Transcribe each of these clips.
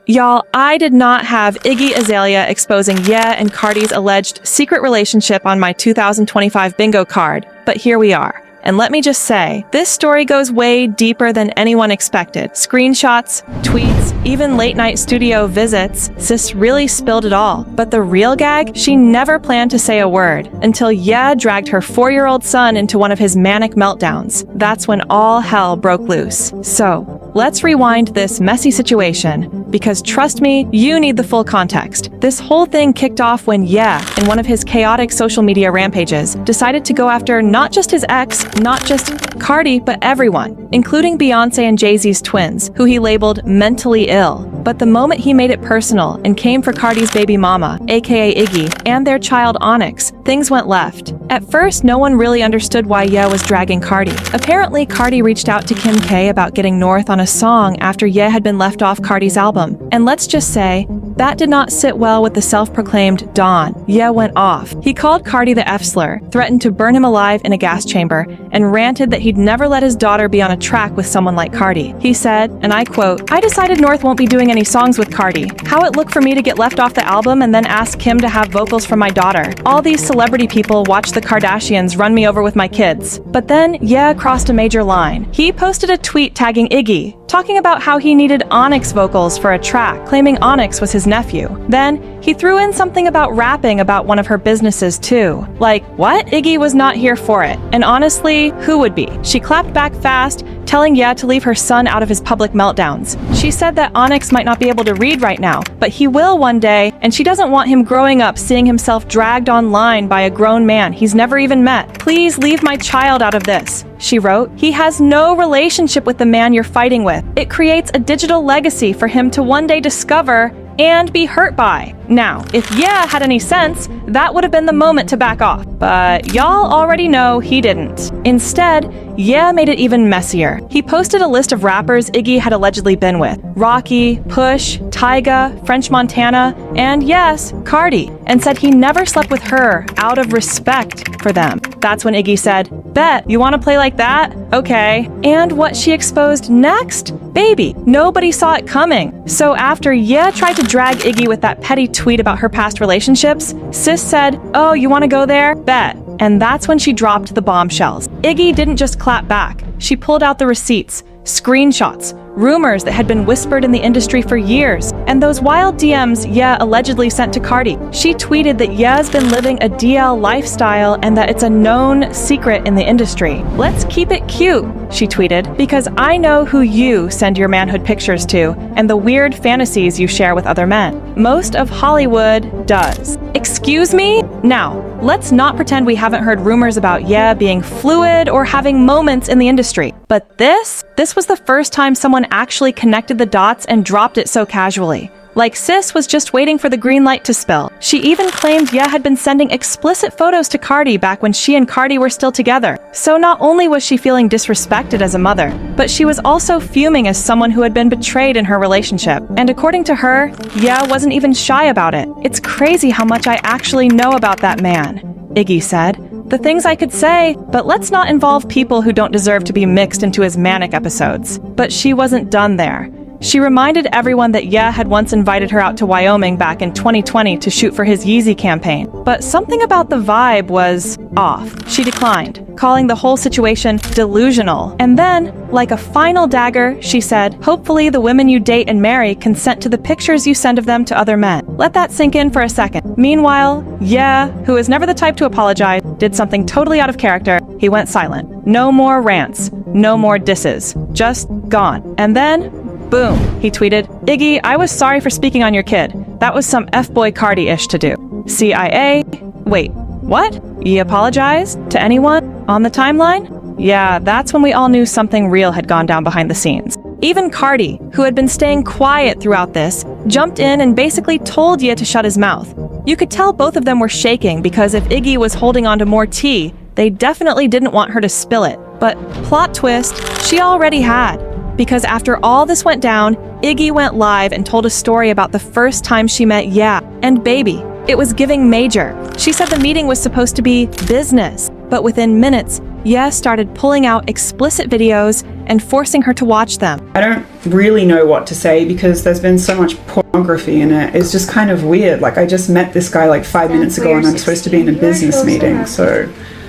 Y'all, I did not have Iggy Azalea exposing Ye and Carti's alleged secret relationship on my 2025 bingo card, but here we are. And let me just say, this story goes way deeper than anyone expected. Screenshots, tweets, even late-night studio visits, sis really spilled it all. But the real gag? She never planned to say a word until Ye dragged her 4-year-old son into one of his manic meltdowns. That's when all hell broke loose. So, let's rewind this messy situation, because trust me, you need the full context. This whole thing kicked off when Ye, in one of his chaotic social media rampages, decided to go after not just his ex, not just Carti, but everyone, including Beyonce and Jay-Z's twins, who he labeled mentally ill. But the moment he made it personal and came for Carti's baby mama, aka Iggy, and their child Onyx, things went left. At first, no one really understood why Ye was dragging Carti. Apparently, Carti reached out to Kim K about getting North on a song after Ye had been left off Carti's album. And let's just say, that did not sit well with the self-proclaimed Don. Ye went off. He called Carti the F-slur, threatened to burn him alive in a gas chamber, and ranted that he'd never let his daughter be on a track with someone like Carti. He said, and I quote, "I decided North won't be doing any songs with Carti. How it look for me to get left off the album and then ask Kim to have vocals from my daughter? All these celebrity people watch the Kardashians run me over with my kids." But then Ye crossed a major line. He posted a tweet tagging Iggy, talking about how he needed Onyx vocals for a track, claiming Onyx was his nephew. Then, he threw in something about rapping about one of her businesses too. Like, what? Iggy was not here for it. And honestly, who would be? She clapped back fast, telling Ye to leave her son out of his public meltdowns. She said that Onyx might not be able to read right now, but he will one day, and she doesn't want him growing up seeing himself dragged online by a grown man he's never even met. "Please leave my child out of this," she wrote. "He has no relationship with the man you're fighting with. It creates a digital legacy for him to one day discover and be hurt by." Now, if Ye had any sense, that would have been the moment to back off. But y'all already know he didn't. Instead, Ye made it even messier. He posted a list of rappers Iggy had allegedly been with. Rocky, Push, Tyga, French Montana, and yes, Carti, and said he never slept with her out of respect for them. That's when Iggy said, "Bet, you want to play like that? Okay." And what she exposed next? Baby, nobody saw it coming. So after Ye tried to drag Iggy with that petty tweet about her past relationships, sis said, "Oh, you want to go there? Bet." And that's when she dropped the bombshells. Iggy didn't just clap back. She pulled out the receipts, screenshots, rumors that had been whispered in the industry for years, and those wild DMs Ye allegedly sent to Carti. She tweeted that Ye's been living a DL lifestyle and that it's a known secret in the industry. "Let's keep it cute," she tweeted, "because I know who you send your manhood pictures to and the weird fantasies you share with other men. Most of Hollywood does." Excuse me? Now, let's not pretend we haven't heard rumors about Ye being fluid or having moments in the industry. But this was the first time someone actually connected the dots and dropped it so casually. Like sis was just waiting for the green light to spill. She even claimed Ye had been sending explicit photos to Carti back when she and Carti were still together. So not only was she feeling disrespected as a mother, but she was also fuming as someone who had been betrayed in her relationship. And according to her, Ye wasn't even shy about it. "It's crazy how much I actually know about that man," Iggy said. "The things I could say, but let's not involve people who don't deserve to be mixed into his manic episodes." But she wasn't done there. She reminded everyone that Ye had once invited her out to Wyoming back in 2020 to shoot for his Yeezy campaign. But something about the vibe was off. She declined, calling the whole situation delusional. And then, like a final dagger, she said, "Hopefully the women you date and marry consent to the pictures you send of them to other men." Let that sink in for a second. Meanwhile, Ye, who is never the type to apologize, did something totally out of character. He went silent. No more rants. No more disses. Just gone. And then, boom, he tweeted, "Iggy, I was sorry for speaking on your kid. That was some Boi Carti-ish to do. CIA? Wait, what? You apologized? To anyone? On the timeline?" Yeah, that's when we all knew something real had gone down behind the scenes. Even Carti, who had been staying quiet throughout this, jumped in and basically told Ye to shut his mouth. You could tell both of them were shaking because if Iggy was holding on to more tea, they definitely didn't want her to spill it. But plot twist, she already had. Because after all this went down, Iggy went live and told a story about the first time she met Ye and Baby. It was giving major. She said the meeting was supposed to be business, but within minutes, Ye started pulling out explicit videos and forcing her to watch them. I don't really know what to say because there's been so much pornography in it. It's just kind of weird. Like, I just met this guy like 5 minutes ago and I'm supposed to be in a business meeting, so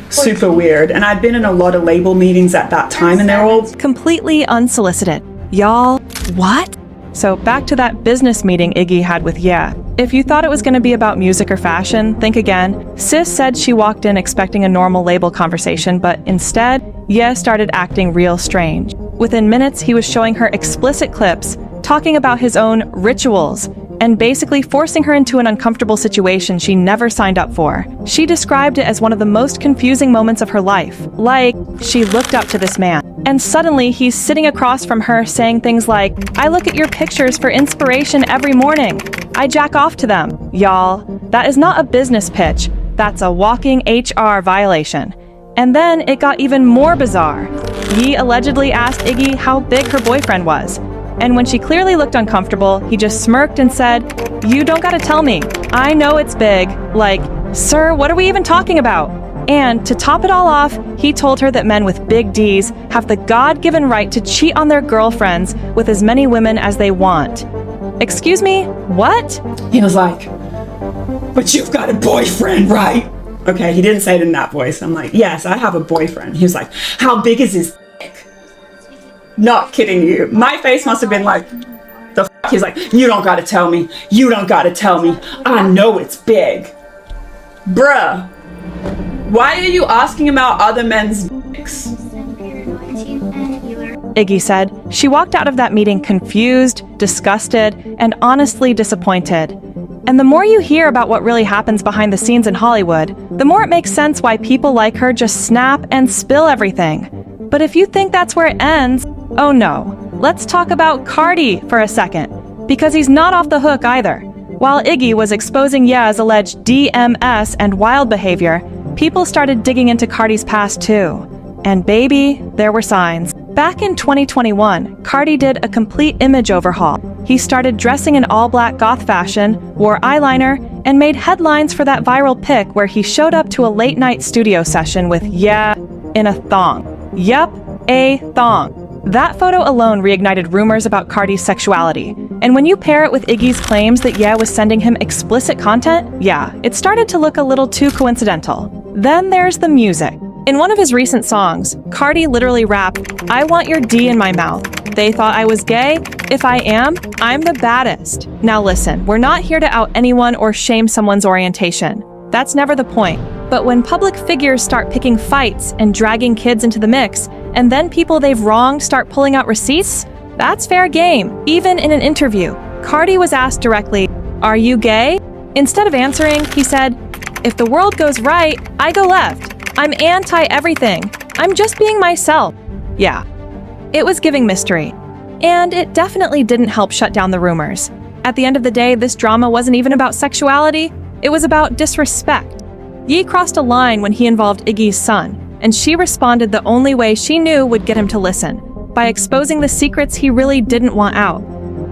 super weird. And I'd been in a lot of label meetings at that time and they're all completely unsolicited. Y'all, what? So back to that business meeting Iggy had with Ye. If you thought it was going to be about music or fashion, think again. Sis said she walked in expecting a normal label conversation, but instead, Ye started acting real strange. Within minutes, he was showing her explicit clips, talking about his own rituals, and basically forcing her into an uncomfortable situation she never signed up for. She described it as one of the most confusing moments of her life. Like, she looked up to this man, and suddenly he's sitting across from her saying things like, "I look at your pictures for inspiration every morning. I jack off to them." Y'all, that is not a business pitch. That's a walking HR violation. And then it got even more bizarre. Ye allegedly asked Iggy how big her boyfriend was. And when she clearly looked uncomfortable, he just smirked and said, "You don't gotta tell me. I know it's big." Like, sir, what are we even talking about? And to top it all off, he told her that men with big D's have the God-given right to cheat on their girlfriends with as many women as they want. Excuse me, what? He was like, "But you've got a boyfriend, right?" Okay, he didn't say it in that voice. I'm like, "Yes, I have a boyfriend." He was like, "How big is his dick?" Not kidding you. My face must have been like, the f***? He's like, "You don't gotta tell me. You don't gotta tell me. I know it's big." Bruh. Why are you asking about other men's dicks? Iggy said. She walked out of that meeting confused, disgusted, and honestly disappointed. And the more you hear about what really happens behind the scenes in Hollywood, the more it makes sense why people like her just snap and spill everything. But if you think that's where it ends, oh no. Let's talk about Carti for a second, because he's not off the hook either. While Iggy was exposing Ye's alleged DMS and wild behavior, people started digging into Carti's past too. And baby, there were signs. Back in 2021, Carti did a complete image overhaul. He started dressing in all-black goth fashion, wore eyeliner, and made headlines for that viral pic where he showed up to a late-night studio session with Ye in a thong. Yup, a thong. That photo alone reignited rumors about Carti's sexuality. And when you pair it with Iggy's claims that Ye was sending him explicit content, yeah, it started to look a little too coincidental. Then there's the music. In one of his recent songs, Carti literally rapped, "I want your D in my mouth. They thought I was gay? If I am, I'm the baddest." Now listen, we're not here to out anyone or shame someone's orientation. That's never the point. But when public figures start picking fights and dragging kids into the mix, and then people they've wronged start pulling out receipts, that's fair game. Even in an interview, Carti was asked directly, "Are you gay?" Instead of answering, he said, "If the world goes right, I go left. I'm anti-everything. I'm just being myself." Yeah, it was giving mystery. And it definitely didn't help shut down the rumors. At the end of the day, this drama wasn't even about sexuality, it was about disrespect. Ye crossed a line when he involved Iggy's son, and she responded the only way she knew would get him to listen, by exposing the secrets he really didn't want out.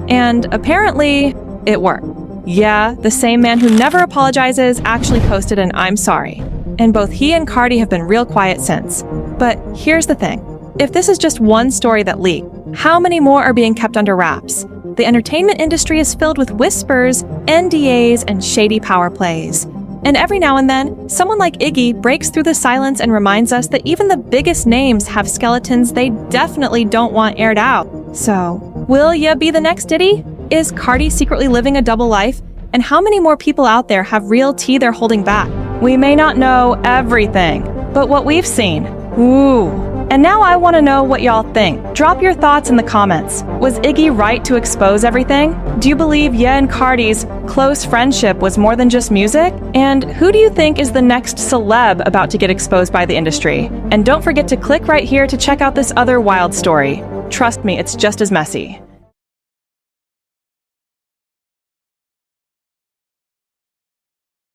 And apparently, it worked. Yeah, the same man who never apologizes actually posted an "I'm sorry." And both he and Carti have been real quiet since. But here's the thing. If this is just one story that leaked, how many more are being kept under wraps? The entertainment industry is filled with whispers, NDAs, and shady power plays. And every now and then, someone like Iggy breaks through the silence and reminds us that even the biggest names have skeletons they definitely don't want aired out. So, will ya be the next Diddy? Is Carti secretly living a double life? And how many more people out there have real tea they're holding back? We may not know everything, but what we've seen, ooh. And now I want to know what y'all think. Drop your thoughts in the comments. Was Iggy right to expose everything? Do you believe Ye and Carti's close friendship was more than just music? And who do you think is the next celeb about to get exposed by the industry? And don't forget to click right here to check out this other wild story. Trust me, it's just as messy.